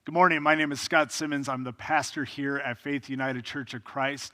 Good morning. My name is Scott Simmons. I'm the pastor here at Faith United Church of Christ.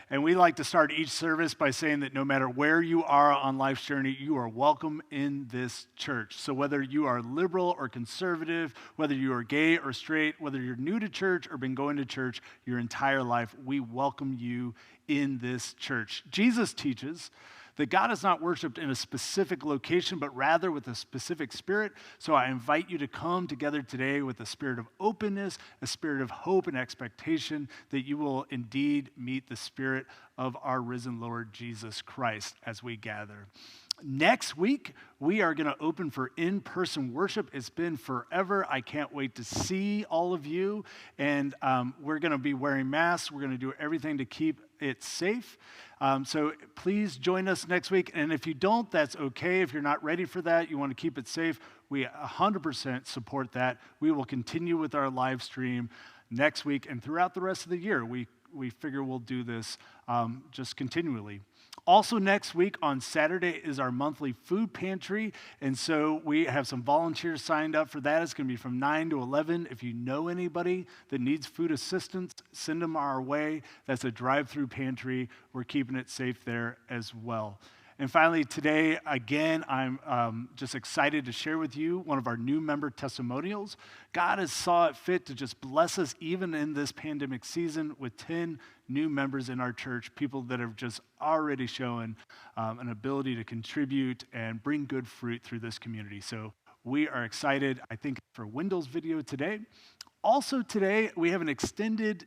And we like to start each service by saying that no matter where you are on life's journey, you are welcome in this church. So whether you are liberal or conservative, whether you are gay or straight, whether you're new to church or been going to church your entire life, we welcome you in this church. Jesus teaches that God is not worshiped in a specific location, but rather with a specific spirit. So I invite you to come together today with a spirit of openness, a spirit of hope and expectation that you will indeed meet the spirit of our risen Lord Jesus Christ as we gather. Next week, we are going to open for in-person worship. It's been forever. I can't wait to see all of you. And we're going to be wearing masks. We're going to do everything to keep it safe. So please join us next week. And if you don't, that's okay. If you're not ready for that, you want to keep it safe, we 100% support that. We will continue with our live stream next week and throughout the rest of the year. We figure we'll do this just continually. Also next week on Saturday is our monthly food pantry, and so we have some volunteers signed up for that. It's going to be from 9 to 11. If you know anybody that needs food assistance, send them our way. That's a drive-through pantry. We're keeping it safe there as well. And finally, today, again, I'm just excited to share with you one of our new member testimonials. God has saw it fit to just bless us even in this pandemic season with 10 new members in our church, people that have just already shown an ability to contribute and bring good fruit through this community. So we are excited, I think, for Wendell's video today. Also today, we have an extended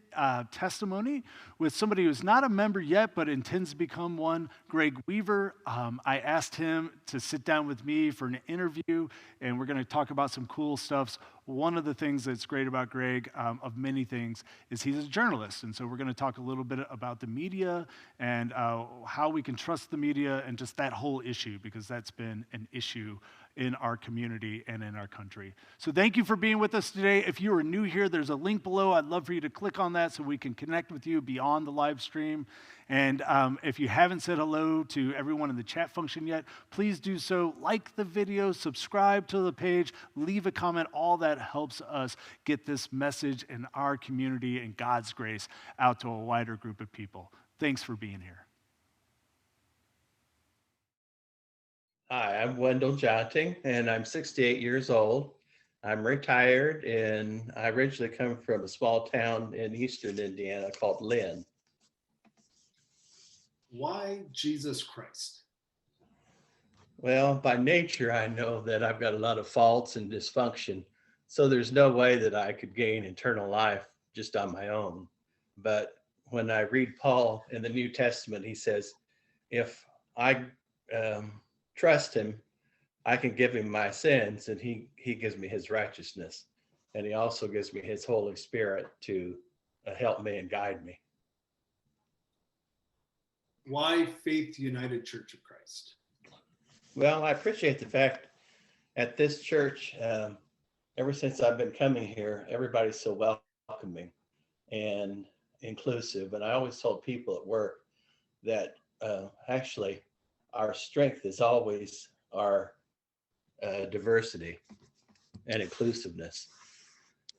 testimony with somebody who's not a member yet, but intends to become one, Greg Weaver. I asked him to sit down with me for an interview, and we're going to talk about some cool stuff. One of the things that's great about Greg, of many things, is he's a journalist. And so we're going to talk a little bit about the media and how we can trust the media and just that whole issue, because that's been an issue in our community and in our country. So thank you for being with us today. If you are new here, there's a link below. I'd love for you to click on that so we can connect with you beyond the live stream. And if you haven't said hello to everyone in the chat function yet, please do so. Like the video, subscribe to the page, leave a comment. All that helps us get this message in our community and God's grace out to a wider group of people. Thanks for being here. Hi, I'm Wendell Jotting, and I'm 68 years old. I'm retired, and I originally come from a small town in eastern Indiana called Lynn. Why Jesus Christ? Well, by nature, I know that I've got a lot of faults and dysfunction, so there's no way that I could gain eternal life just on my own. But when I read Paul in the New Testament, he says, if I trust him, I can give him my sins, and he gives me his righteousness. And he also gives me his Holy Spirit to help me and guide me. Why Faith United Church of Christ? Well, I appreciate the fact at this church, ever since I've been coming here, everybody's so welcoming and inclusive. And I always told people at work that actually our strength is always our diversity and inclusiveness.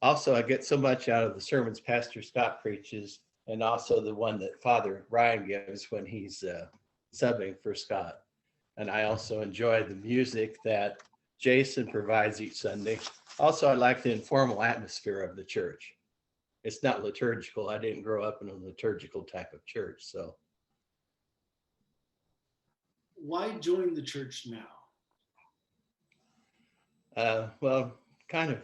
Also, I get so much out of the sermons Pastor Scott preaches, and also the one that Father Ryan gives when he's subbing for Scott. And I also enjoy the music that Jason provides each Sunday. Also, I like the informal atmosphere of the church. It's not liturgical. I didn't grow up in a liturgical type of church, so. Why join the church now? Well, kind of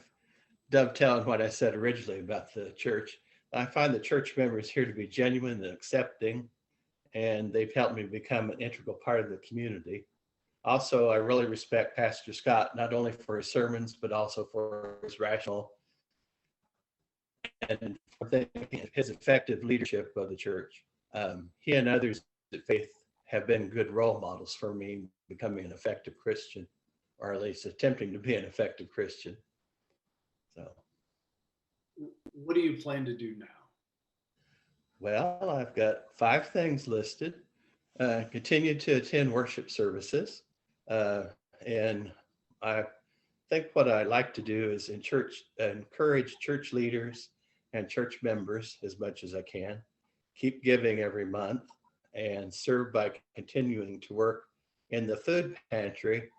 dovetailing what I said originally about the church. I find the church members here to be genuine and accepting, and they've helped me become an integral part of the community. Also, I really respect Pastor Scott, not only for his sermons, but also for his rational and his effective leadership of the church. He and others at Faith have been good role models for me becoming an effective Christian, or at least attempting to be an effective Christian. So, what do you plan to do now? Well, I've got 5 things listed. Continue to attend worship services, and I think what I like to do is encourage church leaders and church members as much as I can, keep giving every month, and serve by continuing to work in the food pantry.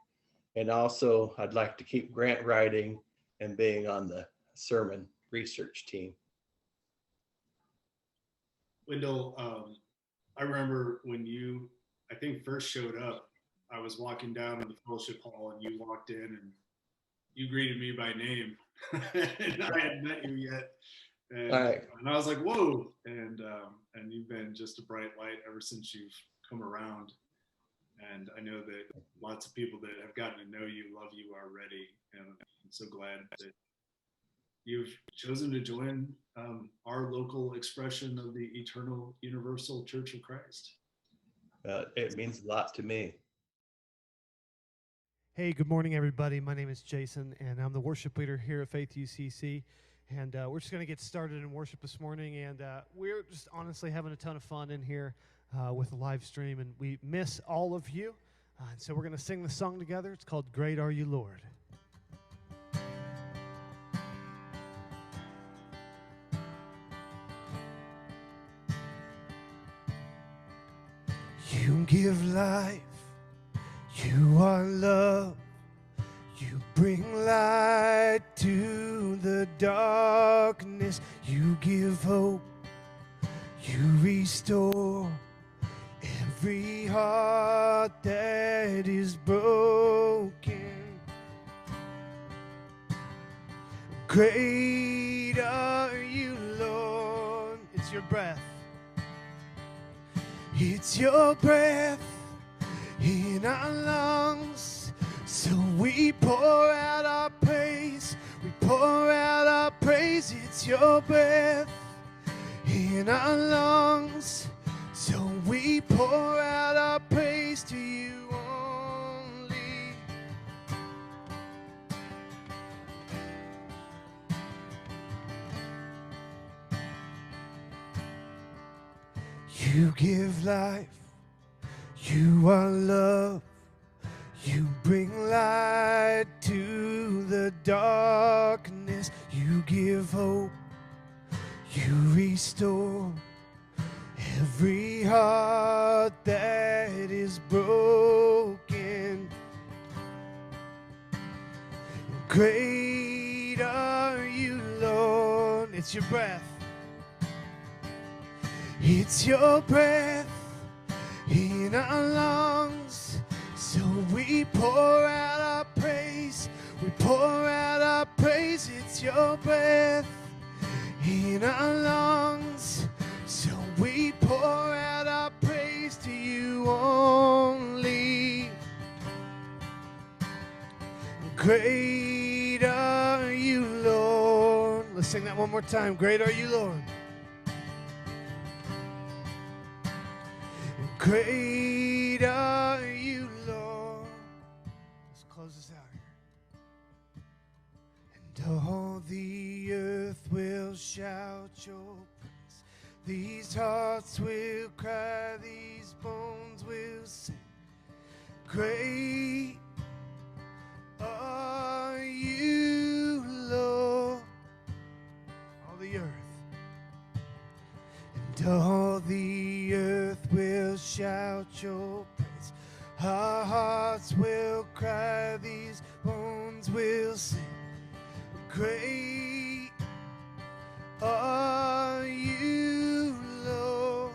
And also, I'd like to keep grant writing and being on the sermon research team. Wendell, I remember when you, I think, first showed up, I was walking down in the fellowship hall and you walked in and you greeted me by name. And I hadn't met you yet. And, Right. and I was like, whoa. And you've been just a bright light ever since you've come around. And I know that lots of people that have gotten to know you love you already. And I'm so glad that you've chosen to join our local expression of the Eternal Universal Church of Christ. It means a lot to me. Hey, good morning, everybody. My name is Jason, and I'm the worship leader here at Faith UCC. And we're just going to get started in worship this morning. And we're just honestly having a ton of fun in here with the live stream. And we miss all of you. And so we're going to sing the song together. It's called Great Are You, Lord. You give life. You are love, you bring light to the darkness, you give hope, you restore every heart that is broken. Great are you, Lord. It's your breath. It's your breath in our lungs, so we pour out our praise, we pour out our praise. It's your breath in our lungs, so we pour out our praise to you only. You give life. You are love, you bring light to the darkness, you give hope, you restore every heart that is broken. Great are you, Lord. It's your breath. It's your breath in our lungs, so we pour out our praise, we pour out our praise. It's your breath in our lungs, so we pour out our praise to you only. Great are you, Lord. Let's sing that one more time. Great are you, Lord. Great are you, Lord. Let's close this out here. And all the earth will shout your praise. These hearts will cry, these bones will sing. Great are you, Lord. All the earth. And all the earth will shout your praise. Our hearts will cry, these bones will sing. Great are you, Lord.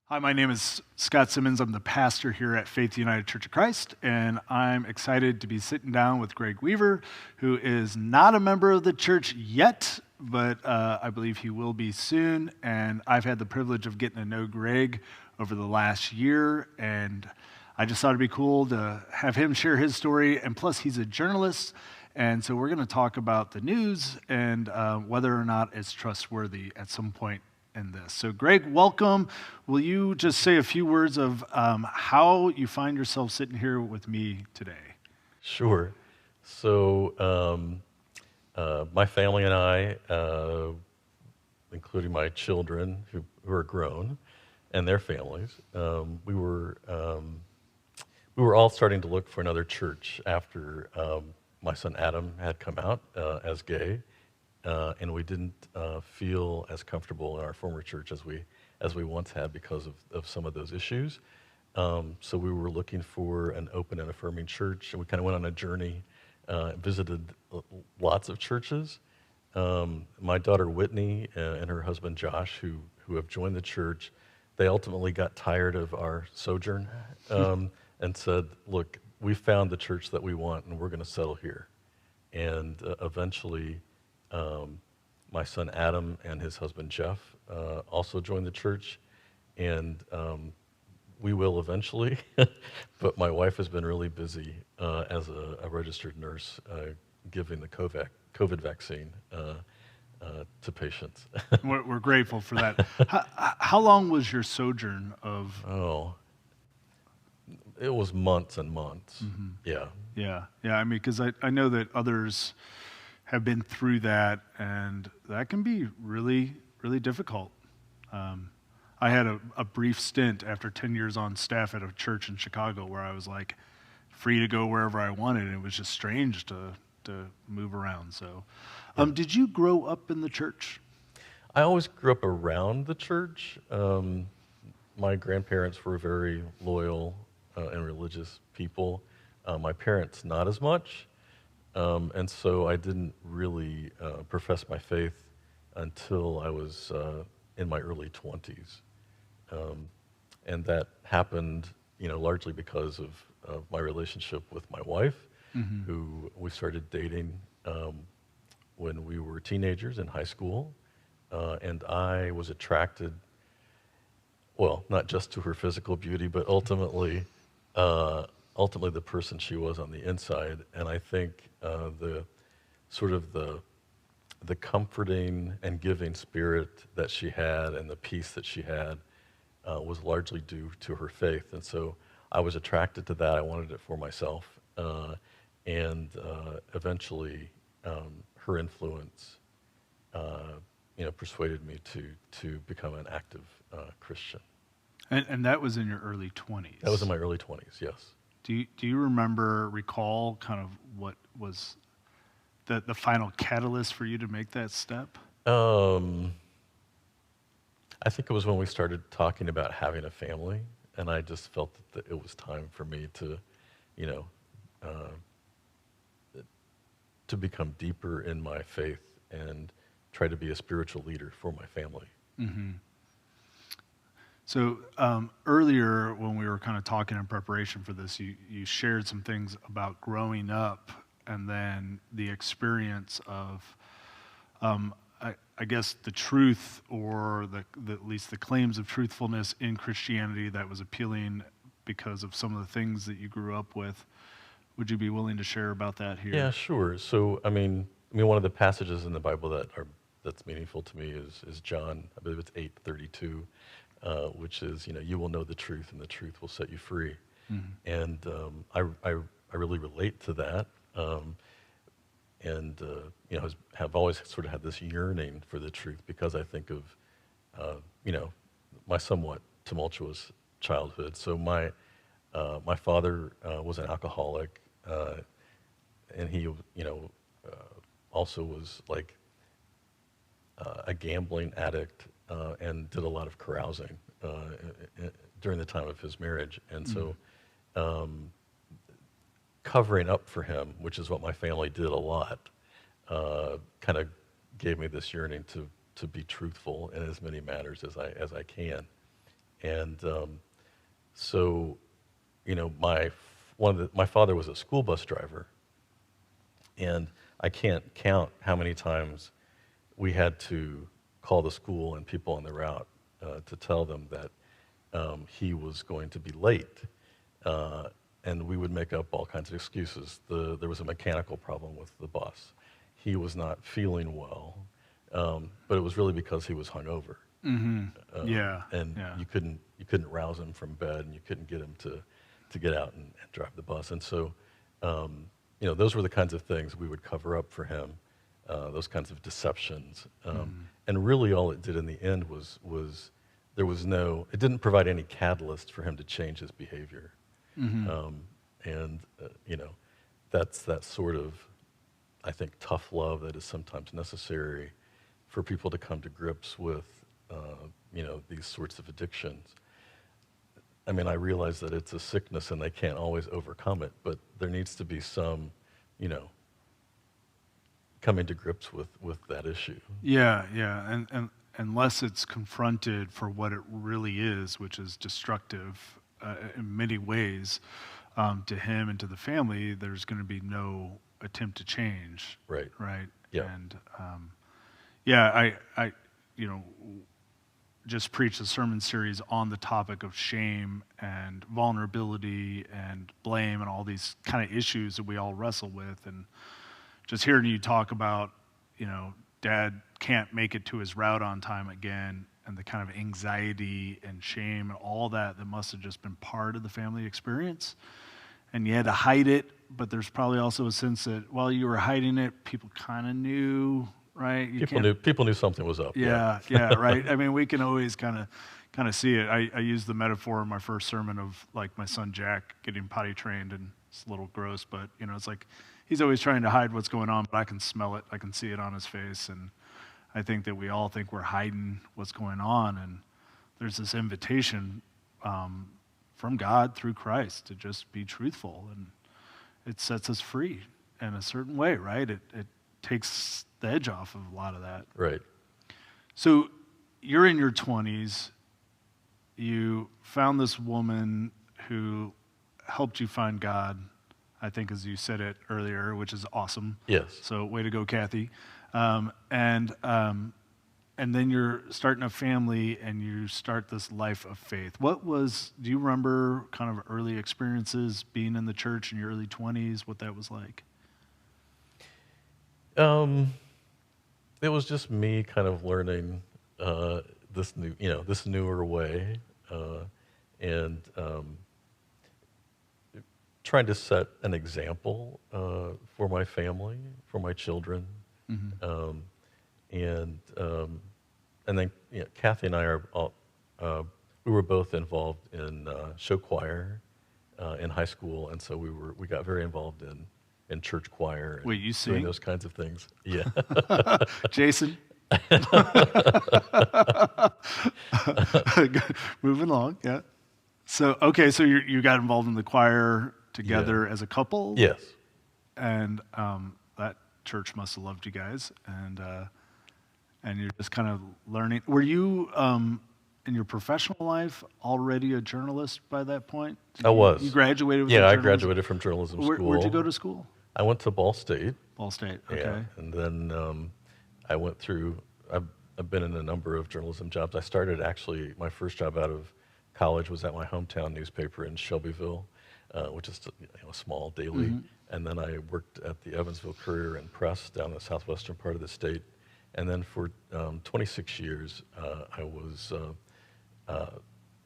Hi, my name is Scott Simmons. I'm the pastor here at Faith United Church of Christ, and I'm excited to be sitting down with Greg Weaver, who is not a member of the church yet, but I believe he will be soon. And I've had the privilege of getting to know Greg over the last year, and I just thought it'd be cool to have him share his story. And plus, he's a journalist, and so we're going to talk about the news and whether or not it's trustworthy at some point in this. So Greg, welcome. Will you just say a few words of how you find yourself sitting here with me today? Sure. So my family and I, including my children who are grown and their families, we were we were all starting to look for another church after my son Adam had come out as gay, and we didn't feel as comfortable in our former church as we once had because of some of those issues. So we were looking for an open and affirming church, and we kind of went on a journey, visited lots of churches. My daughter Whitney and her husband Josh, who have joined the church, they ultimately got tired of our sojourn and said, look, we found the church that we want, and we're going to settle here. And eventually, my son Adam and his husband Jeff also joined the church, and we will eventually, but my wife has been really busy as a registered nurse giving the COVID vaccine to patients. We're grateful for that. How long was your sojourn of? Oh, it was months and months. Mm-hmm. Yeah. Yeah. I mean, because I know that others have been through that, and that can be really, really difficult. I had a brief stint after 10 years on staff at a church in Chicago where I was like free to go wherever I wanted, and it was just strange to move around. So, did you grow up in the church? I always grew up around the church. My grandparents were very loyal and religious people. My parents, not as much. And so I didn't really profess my faith until I was in my early 20s. And that happened, largely because of my relationship with my wife, who we started dating when we were teenagers in high school. And I was attracted, well, not just to her physical beauty, but ultimately the person she was on the inside. And I think the comforting and giving spirit that she had and the peace that she had was largely due to her faith. And so I was attracted to that. I wanted it for myself. And eventually her influence persuaded me to become an active Christian. And that was in your early 20s. That was in my early 20s, yes. Do you recall kind of what was the final catalyst for you to make that step? I think it was when we started talking about having a family, and I just felt that it was time for me to, to become deeper in my faith and try to be a spiritual leader for my family. Mm-hmm. So earlier when we were kind of talking in preparation for this, you shared some things about growing up and then the experience of, I guess, the truth or at least the claims of truthfulness in Christianity that was appealing because of some of the things that you grew up with. Would you be willing to share about that here? Yeah, sure. So, I mean, one of the passages in the Bible that's meaningful to me is John, I believe it's 8:32. Which is, you will know the truth, and the truth will set you free. Mm-hmm. And I really relate to that, and have always sort of had this yearning for the truth because I think of, my somewhat tumultuous childhood. So my father was an alcoholic, and he, also was like a gambling addict. And did a lot of carousing during the time of his marriage. And so covering up for him, which is what my family did a lot, kind of gave me this yearning to be truthful in as many matters as I can. And so, my father was a school bus driver, and I can't count how many times we had to call the school and people on the route to tell them that he was going to be late. And we would make up all kinds of excuses. There was a mechanical problem with the bus. He was not feeling well, but it was really because he was hungover. Mm-hmm. You couldn't rouse him from bed, and you couldn't get him to get out and drive the bus. And so, those were the kinds of things we would cover up for him. Those kinds of deceptions. And really all it did in the end was it didn't provide any catalyst for him to change his behavior. And you know, that's that sort of, I think, tough love that is sometimes necessary for people to come to grips with, you know, these sorts of addictions. I mean, I realize that it's a sickness and they can't always overcome it, but there needs to be some, you know, coming to grips with that issue. Yeah, yeah, and unless it's confronted for what it really is, which is destructive in many ways to him and to the family, there's going to be no attempt to change. Right. Right. Yeah. And yeah, I, you know, just preached a sermon series on the topic of shame and vulnerability and blame and all these kind of issues that we all wrestle with. And just hearing you talk about, you know, dad can't make it to his route on time again, and the kind of anxiety and shame and all that must have just been part of the family experience. And you had to hide it, but there's probably also a sense that while you were hiding it, people kind of knew, right? People knew something was up. Yeah, yeah, right. I mean, we can always kind of see it. I used the metaphor in my first sermon of like my son Jack getting potty trained, and it's a little gross, but you know, it's like he's always trying to hide what's going on, but I can smell it. I can see it on his face, and I think that we all think we're hiding what's going on, and there's this invitation from God through Christ to just be truthful, and it sets us free in a certain way, right? It takes the edge off of a lot of that. Right. So you're in your 20s. You found this woman who helped you find God, I think, as you said it earlier, which is awesome. Yes. So way to go, Kathy. And then you're starting a family and you start this life of faith. Do you remember kind of early experiences being in the church in your early 20s, what that was like? It was just me kind of learning this newer way, and trying to set an example for my family, for my children, and then Kathy and I we were both involved in show choir in high school, and so we got very involved in church choir. And Wait, you doing sing? those kinds of things? Yeah. Jason? Moving along, yeah. So, okay, so you got involved in the choir together as a couple? Yes. And that church must have loved you guys, and you're just kind of learning. Were you, in your professional life, already a journalist by that point? I was. You graduated with Yeah, I journalism? graduated from journalism school. Where'd you go to school? I went to Ball State. Ball State, okay. Yeah, and then I went through. I've been in a number of journalism jobs. I started actually. My first job out of college was at my hometown newspaper in Shelbyville, which is a small daily. And then I worked at the Evansville Courier and Press down in the southwestern part of the state. And then for 26 years, I was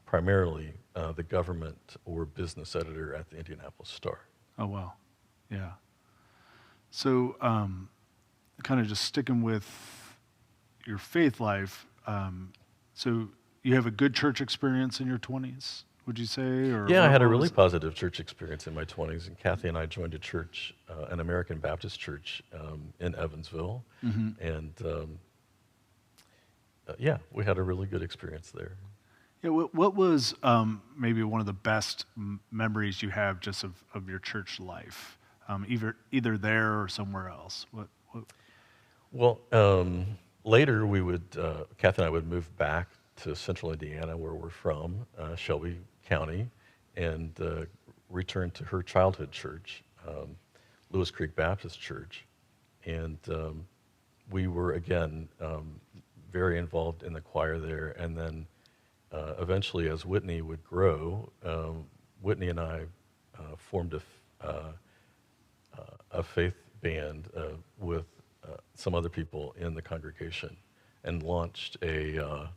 primarily the government or business editor at the Indianapolis Star. Oh, wow. Yeah. So kind of just sticking with your faith life, so you have a good church experience in your 20s, would you say? Or Yeah, I had a what really was- positive church experience in my 20s, and Kathy and I joined a church, an American Baptist church in Evansville, and yeah, we had a really good experience there. Yeah, what was maybe one of the best memories you have just of your church life, either there or somewhere else? What? Well, later we would, Kathy and I would move back to central Indiana, where we're from, Shelby County, and return to her childhood church, Lewis Creek Baptist Church. And we were, again, very involved in the choir there. And then eventually, as Whitney would grow, Whitney and I formed a faith band with some other people in the congregation, and launched a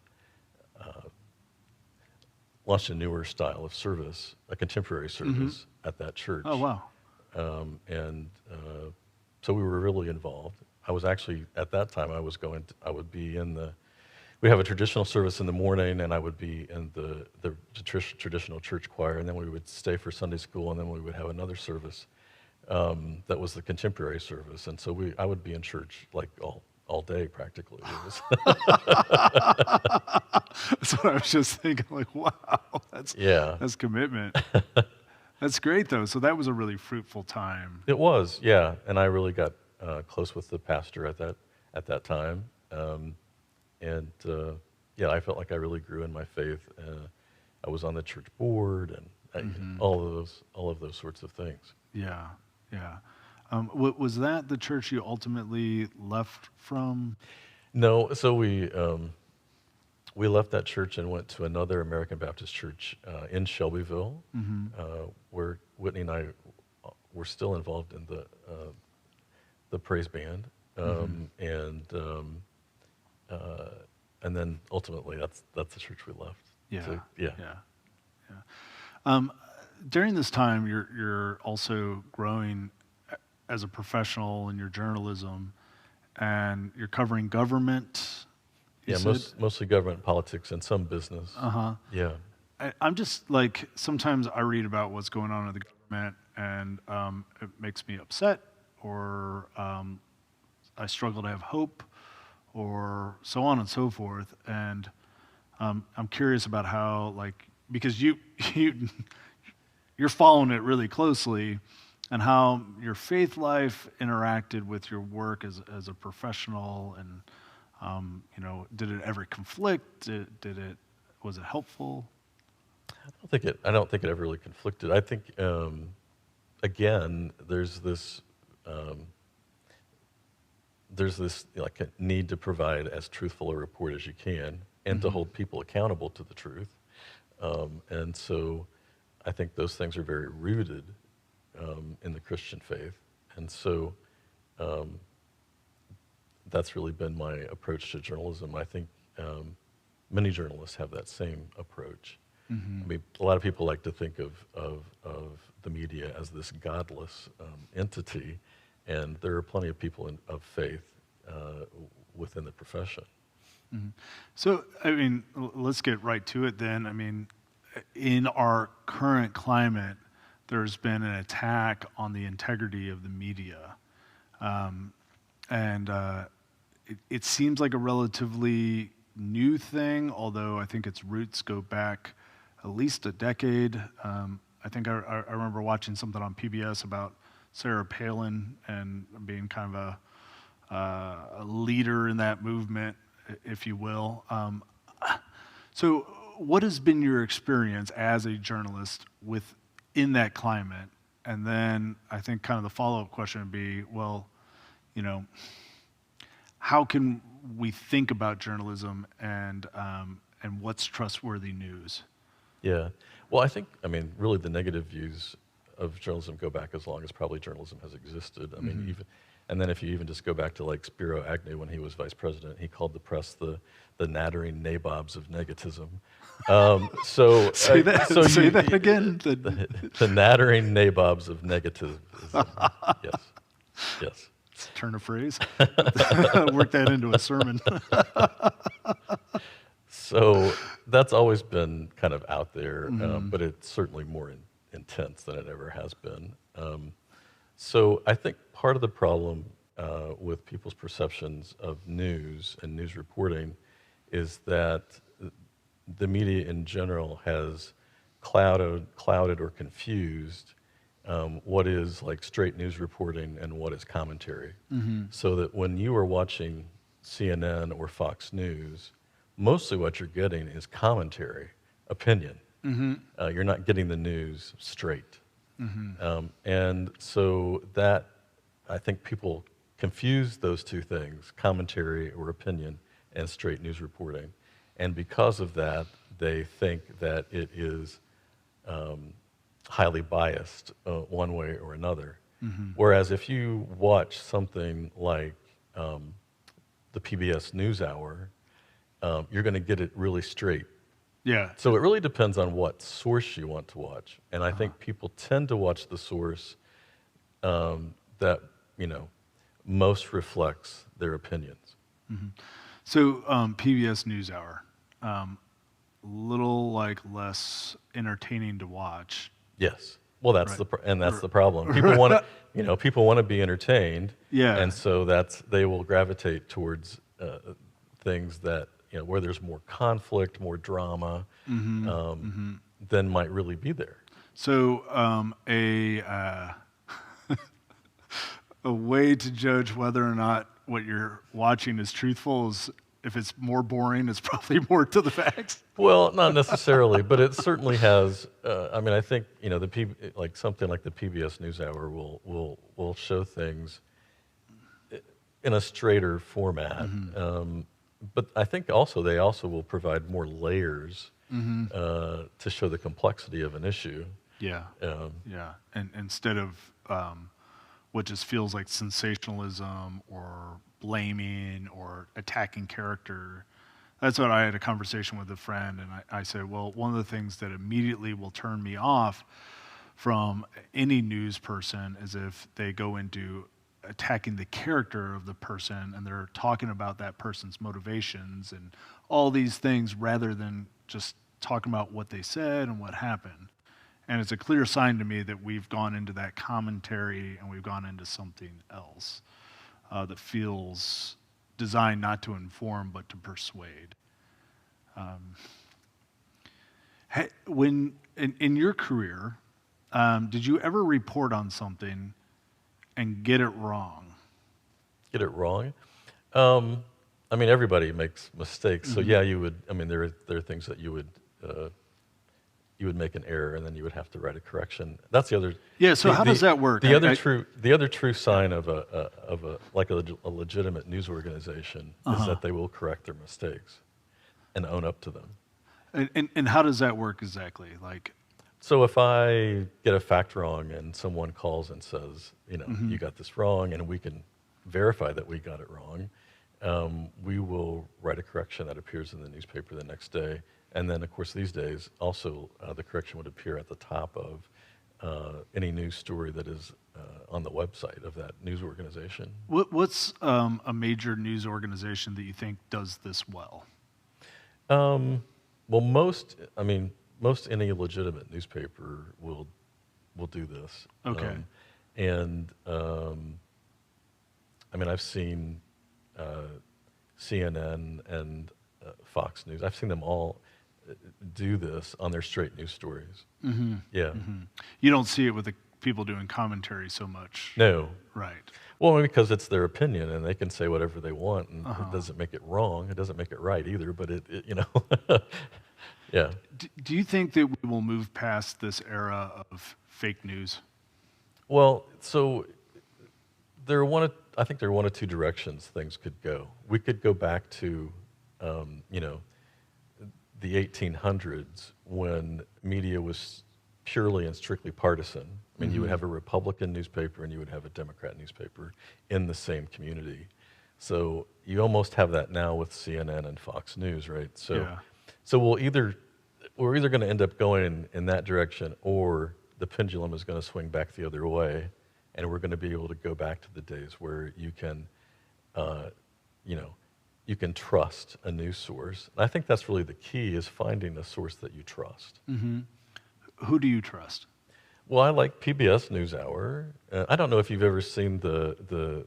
newer style of service, a contemporary service at that church. Oh, wow. So we were really involved. I was actually, at that time, I would be we have a traditional service in the morning, and I would be in the traditional church choir, and then we would stay for Sunday school, and then we would have another service that was the contemporary service. And so I would be in church like all day practically. That's what I was just thinking, like, wow, that's commitment. That's great, though. So that was a really fruitful time. It was, yeah. And I really got close with the pastor at that time. Yeah, I felt like I really grew in my faith. I was on the church board and all of those sorts of things. Yeah, yeah. Was that the church you ultimately left from? No, so we left that church and went to another American Baptist church in Shelbyville, where Whitney and I were still involved in the praise band, and then ultimately that's the church we left. Yeah, so, yeah. During this time, you're also growing as a professional in your journalism, and you're covering government. Yeah, mostly government, politics, and some business. Yeah. I'm just like, sometimes I read about what's going on in the government, and it makes me upset, or I struggle to have hope, or so on and so forth. And I'm curious about how, like, because you're following it really closely, and how your faith life interacted with your work as a professional, and did it ever conflict? Was it helpful? I don't think it ever really conflicted. I think again, there's this like a need to provide as truthful a report as you can, and to hold people accountable to the truth. And so I think those things are very rooted in the Christian faith. And so that's really been my approach to journalism. I think many journalists have that same approach. I mean, a lot of people like to think of the media as this godless entity, and there are plenty of people of faith within the profession. So, I mean, let's get right to it then. I mean, in our current climate, there's been an attack on the integrity of the media. It seems like a relatively new thing, although I think its roots go back at least a decade. I think I remember watching something on PBS about Sarah Palin and being kind of a leader in that movement, if you will. So what has been your experience as a journalist in that climate? And then I think kind of the follow-up question would be, well, how can we think about journalism and what's trustworthy news? Yeah. Well, I mean, really the negative views of journalism go back as long as probably journalism has existed. I mean, and then if you even just go back to like Spiro Agnew when he was vice president, he called the press the nattering nabobs of negativism. Say that again. The nattering nabobs of negativism. Yes. Turn a phrase. Work that into a sermon. So that's always been kind of out there, but it's certainly more intense than it ever has been. So I think part of the problem with people's perceptions of news and news reporting is that the media in general has clouded or confused what is like straight news reporting and what is commentary. So that when you are watching CNN or Fox News, mostly what you're getting is commentary, opinion. You're not getting the news straight. And so that, I think people confuse those two things, commentary or opinion and straight news reporting. And because of that, they think that it is highly biased one way or another. Whereas if you watch something like the PBS NewsHour, you're going to get it really straight. Yeah. So it really depends on what source you want to watch. And I think people tend to watch the source that, most reflects their opinions. So PBS NewsHour, little like less entertaining to watch. Yes. Well, that's Right. that's the problem. People want to, people want to be entertained. Yeah. And so they will gravitate towards things that, where there's more conflict, more drama, than might really be there. So a way to judge whether or not what you're watching is truthful is if it's more boring, it's probably more to the facts. Well, not necessarily, but it certainly has. I think like something like the PBS NewsHour will show things in a straighter format. But I think they also will provide more layers to show the complexity of an issue. Yeah. Yeah. And instead of what just feels like sensationalism or blaming or attacking character. That's what I had a conversation with a friend, and I said, well, one of the things that immediately will turn me off from any news person is if they go into attacking the character of the person and they're talking about that person's motivations and all these things rather than just talking about what they said and what happened. And it's a clear sign to me that we've gone into that commentary and we've gone into something else that feels designed not to inform but to persuade. When in your career, did you ever report on something and get it wrong? Get it wrong? Everybody makes mistakes. So yeah, you would. There are things that you would make an error, and then you would have to write a correction. That's the other. Yeah. So how does that work? The other true sign of a legitimate news organization is that they will correct their mistakes and own up to them. And how does that work exactly? Like, so if I get a fact wrong and someone calls and says, you got this wrong, and we can verify that we got it wrong, we will write a correction that appears in the newspaper the next day. And then, of course, these days, also the correction would appear at the top of any news story that is on the website of that news organization. What's a major news organization that you think does this well? Well, most any legitimate newspaper will do this. Okay. I've seen CNN and Fox News. I've seen them all do this on their straight news stories. Mm-hmm. Yeah. Mm-hmm. You don't see it with the people doing commentary so much. No. Right. Well, because it's their opinion and they can say whatever they want, and it doesn't make it wrong. It doesn't make it right either, but it yeah. Do you think that we will move past this era of fake news? Well, so I think there are one of two directions things could go. We could go back to, the 1800s when media was purely and strictly partisan. You would have a Republican newspaper and you would have a Democrat newspaper in the same community. So you almost have that now with CNN and Fox News, right? So, Yeah. So we're either going to end up going in that direction, or the pendulum is going to swing back the other way, and we're going to be able to go back to the days where you can, you can trust a news source. I think that's really the key, is finding a source that you trust. Mm-hmm. Who do you trust? Well, I like PBS NewsHour. I don't know if you've ever seen the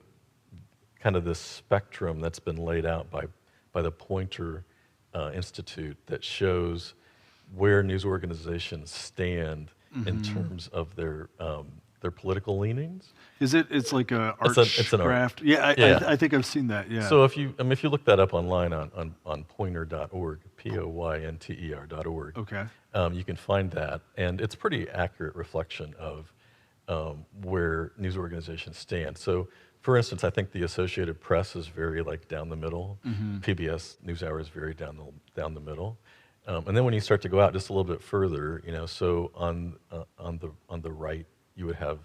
kind of this spectrum that's been laid out by the Poynter Institute that shows where news organizations stand in terms of their political leanings. It's like a arch it's an art. graft? Yeah, I think I've seen that. Yeah. So if you look that up online on Poynter.org, Poynter.org, Okay. You can find that, and it's a pretty accurate reflection of where news organizations stand. So, for instance, I think the Associated Press is very down the middle. PBS NewsHour is very down the middle. And then when you start to go out just a little bit further, so on the right, you would have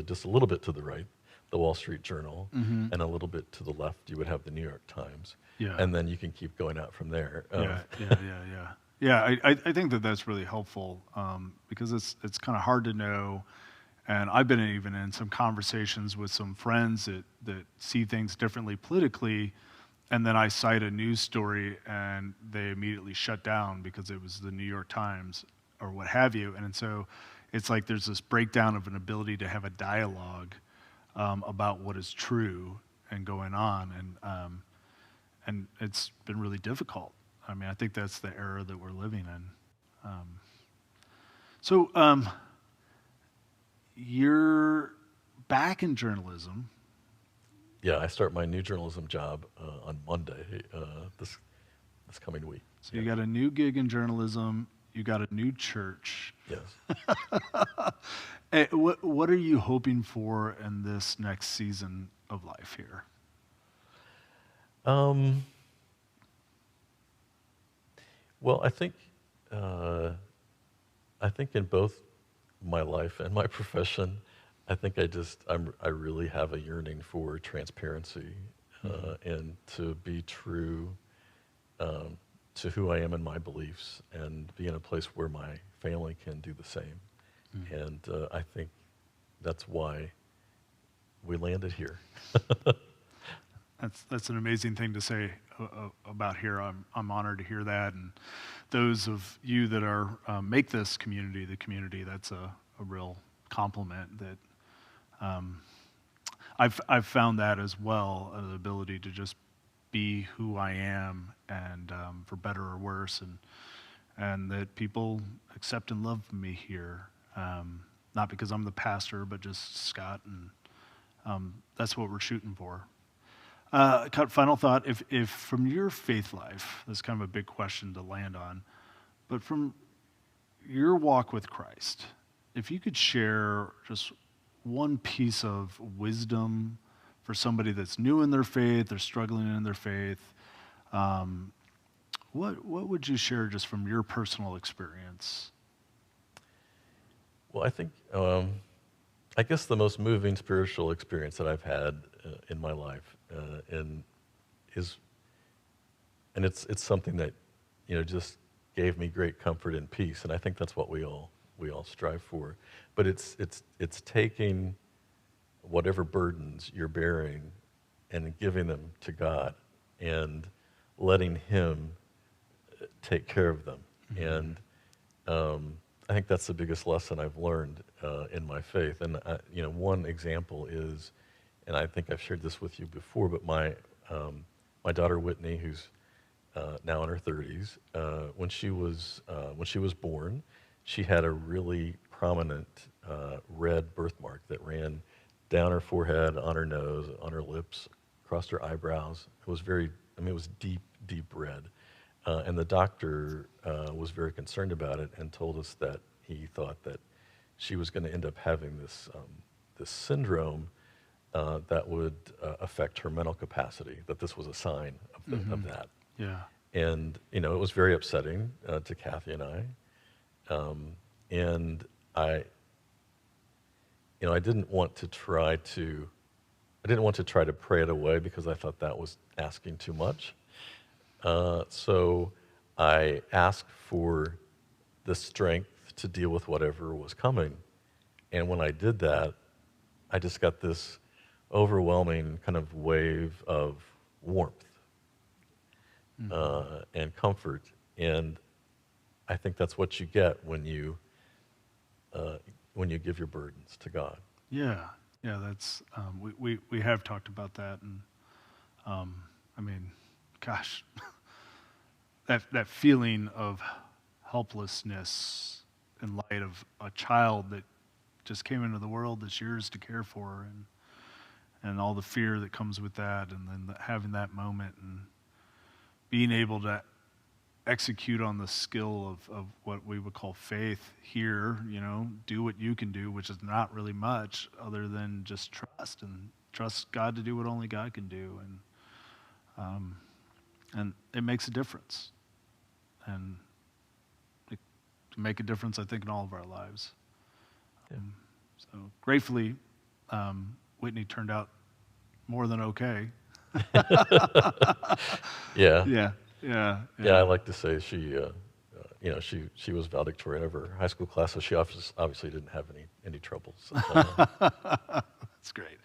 just a little bit to the right, the Wall Street Journal, and a little bit to the left, you would have the New York Times. Yeah. And then you can keep going out from there. Yeah, I think that's really helpful because it's kind of hard to know, and I've been even in some conversations with some friends that see things differently politically, and then I cite a news story and they immediately shut down because it was the New York Times or what have you. And so it's like there's this breakdown of an ability to have a dialogue about what is true and going on. And it's been really difficult. I mean, I think that's the era that we're living in. So you're back in journalism. Yeah, I start my new journalism job on Monday this coming week. So you got a new gig in journalism. You got a new church. Yes. Hey, what are you hoping for in this next season of life here? Well, I think in both my life and my profession, I think I really have a yearning for transparency and to be true to who I am and my beliefs, and be in a place where my family can do the same. And I think that's why we landed here. That's an amazing thing to say about here. I'm honored to hear that, and those of you that are make this community the community. That's a real compliment. That I've found that as well, the ability to just be who I am, and for better or worse, and that people accept and love me here. Not because I'm the pastor, but just Scott, and that's what we're shooting for. Final thought, if from your faith life, this is kind of a big question to land on, but from your walk with Christ, if you could share just one piece of wisdom for somebody that's new in their faith, they're struggling in their faith, what would you share just from your personal experience? Well, I think, I guess the most moving spiritual experience that I've had in my life, and it's something that, just gave me great comfort and peace, and I think that's what we all strive for. But it's taking whatever burdens you're bearing and giving them to God and letting Him take care of them. And I think that's the biggest lesson I've learned in my faith. And one example is, and I think I've shared this with you before, but my daughter Whitney, who's now in her 30s, when she was born, she had a really prominent red birthmark that ran down her forehead, on her nose, on her lips, across her eyebrows. It was it was deep, deep red. And the doctor was very concerned about it and told us that he thought that she was going to end up having this syndrome that would affect her mental capacity, that this was a sign of that. Yeah. And, it was very upsetting to Kathy and I. And I didn't want to try to pray it away because I thought that was asking too much. So I asked for the strength to deal with whatever was coming. And when I did that, I just got this overwhelming kind of wave of warmth and comfort. And I think that's what you get when you give your burdens to God. Yeah, that's we have talked about that, and I mean, gosh, that feeling of helplessness in light of a child that just came into the world that's yours to care for, and all the fear that comes with that, and then having that moment and being able to execute on the skill of what we would call faith here, do what you can do, which is not really much other than just trust God to do what only God can do. And it makes a difference. And it can make a difference, I think, in all of our lives. Yeah. So gratefully, Whitney turned out more than okay. Yeah. Yeah. I like to say she was valedictorian of her high school class, so she obviously didn't have any troubles. That's great.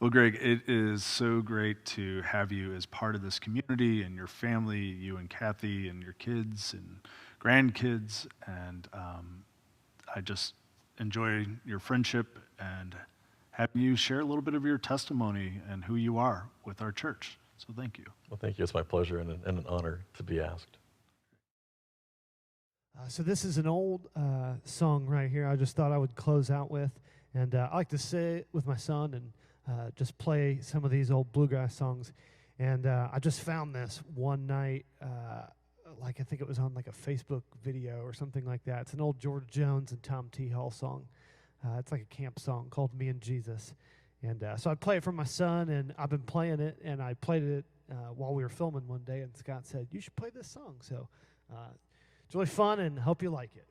Well, Greg, it is so great to have you as part of this community and your family, you and Kathy and your kids and grandkids. And I just enjoy your friendship and having you share a little bit of your testimony and who you are with our church. So thank you. Well, thank you. It's my pleasure and an honor to be asked. So this is an old song right here I just thought I would close out with. And I like to sit with my son and just play some of these old bluegrass songs. And I just found this one night, I think it was on like a Facebook video or something like that. It's an old George Jones and Tom T. Hall song. It's like a camp song called Me and Jesus. And so I play it for my son, and I've been playing it, and I played it while we were filming one day, and Scott said, you should play this song. So it's really fun, and hope you like it.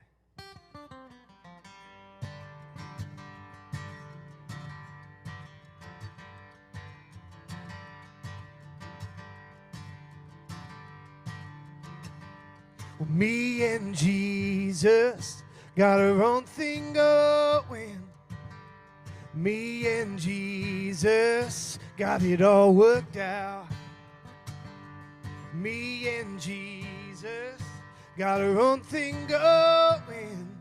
Well, me and Jesus got our own thing going. Me and Jesus got it all worked out. Me and Jesus got our own thing going.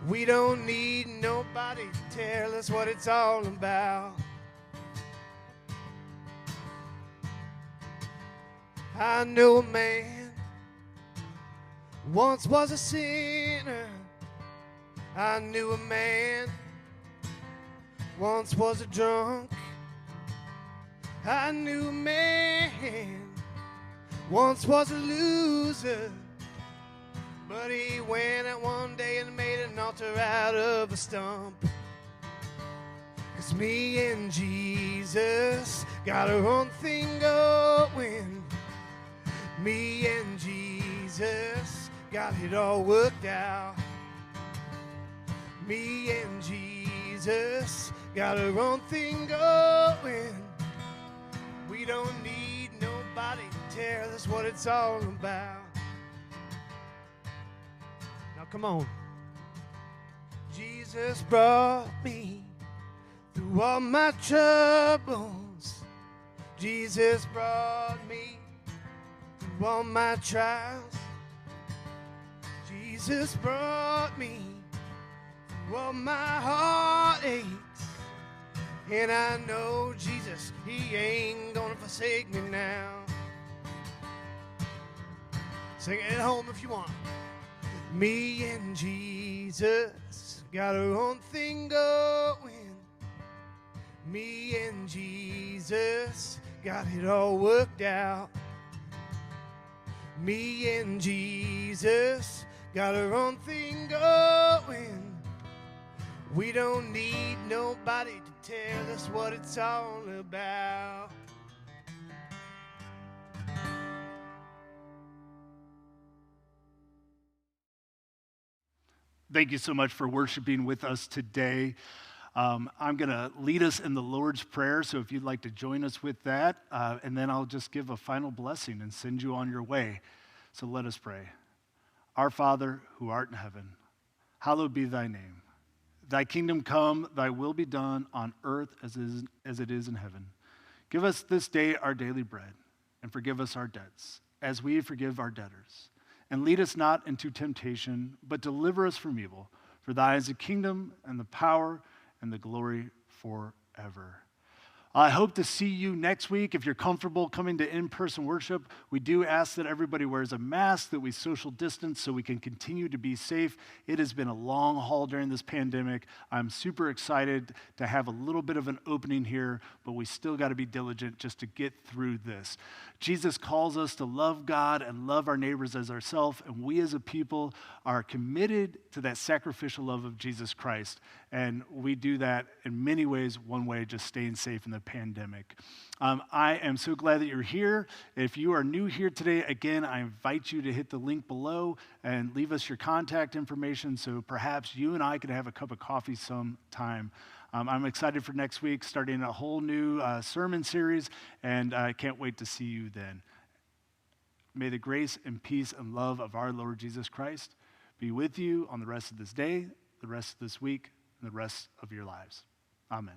We don't need nobody to tell us what it's all about. I know a man once was a sinner. I knew a man once was a drunk. I knew a man once was a loser. But he went out one day and made an altar out of a stump. 'Cause me and Jesus got our own thing going. Me and Jesus got it all worked out. Me and Jesus got our own thing going. We don't need nobody to tell us what it's all about. Now come on. Jesus brought me through all my troubles. Jesus brought me through all my trials. Jesus brought me through all my heartaches. And I know Jesus, he ain't gonna forsake me now. Sing it at home if you want. Me and Jesus got our own thing going. Me and Jesus got it all worked out. Me and Jesus got our own thing going. We don't need nobody to tell us what it's all about. Thank you so much for worshiping with us today. I'm going to lead us in the Lord's Prayer, so if you'd like to join us with that, and then I'll just give a final blessing and send you on your way. So let us pray. Our Father, who art in heaven, hallowed be thy name. Thy kingdom come, thy will be done on earth as it is in heaven. Give us this day our daily bread, and forgive us our debts, as we forgive our debtors. And lead us not into temptation, but deliver us from evil. For thine is the kingdom, and the power, and the glory forever. I hope to see you next week. If you're comfortable coming to in-person worship, we do ask that everybody wears a mask, that we social distance so we can continue to be safe. It has been a long haul during this pandemic. I'm super excited to have a little bit of an opening here, but we still got to be diligent just to get through this. Jesus calls us to love God and love our neighbors as ourselves, and we as a people are committed to that sacrificial love of Jesus Christ. And we do that in many ways. One way, just staying safe in the pandemic. I am so glad that you're here. If you are new here today, again, I invite you to hit the link below and leave us your contact information so perhaps you and I could have a cup of coffee sometime. I'm excited for next week, starting a whole new sermon series, and I can't wait to see you then. May the grace and peace and love of our Lord Jesus Christ be with you on the rest of this day, the rest of this week, and the rest of your lives. Amen.